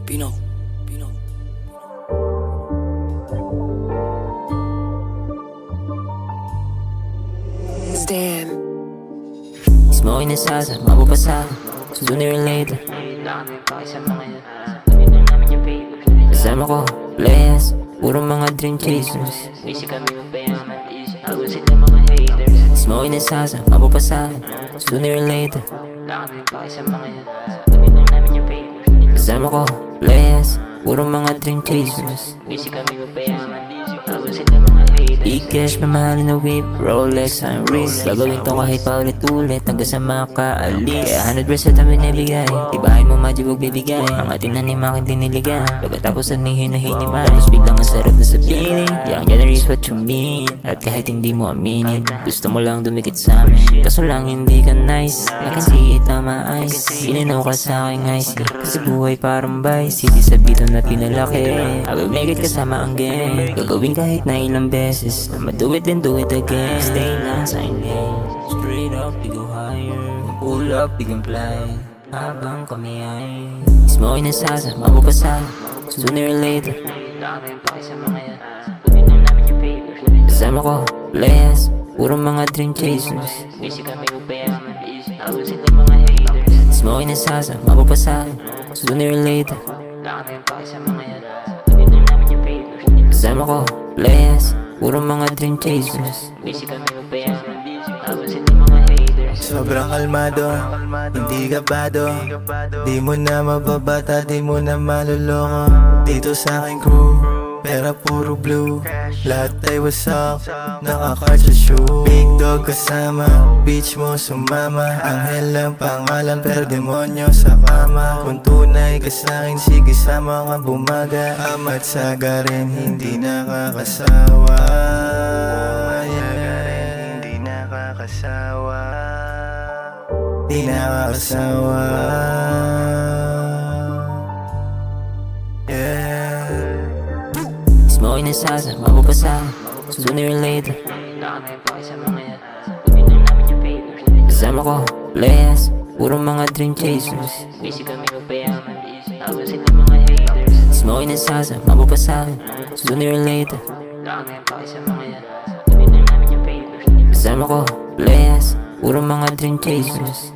Pino. Damn. Smoking and salsa, mapapasa sooner or later. Kasama ko, players, puro mga dream chasers. Smoking and salsa, mapapasa sooner or later. Kasama ko, players, puro mga dream chasers. E-cash, mamahalin na whip, Rolex ang wrist. Gagawin to kahit paulit-ulit hanggang sa makaalis. Kaya 100% namin nabigay, ibahay mo magic huwag bibigay. Ang ating nanim aking diniligan, pagkatapos anihin na hinimay. Tapos biglang ang sarap na sabihin, young generation what you mean. At kahit hindi mo aminin, gusto mo lang dumikit sa amin. Kaso lang hindi ka nice, I can see it on my eyes. Ininaw ka sa aking icy, kasi buhay parang vice. Hindi sa bito na pinalaki, I will make it kasama ang gang. Gagawin kahit na ilang beses, I'ma do it then do it again. Stay lang sa lane, straight up, we go higher. Pull up, we can fly, habang kami ay smoking na salsa, mapapasa sooner or later. Kasama ko, players, puro mga dream chasers. Smoking na salsa, mapapasa sooner or later. Kasama ko, players, puro mga dream chasers. Sobrang kalmado, hindi kabado. Di mo na mababata, di mo na maluloko. Dito sa aking crew, pera puro blue. Lahat ay wasak, naka-card sa shoe. Big dog kasama, beach mo sumama. Anghel ang pangalan pero demonyo sa kama. Kung tunay ka sa'kin, sige sama ka bumaga. Amat saga rin, hindi nakakasawa. Hindi nakakasawa. Di nakakasawa. Yeah. Smoking na salsa, mapapasa sooner or later. Kasama ko, players, puro mga dream chasers. Smoking na salsa, mapapasa sooner or later. Kasama ko, players, puro mga dream chasers.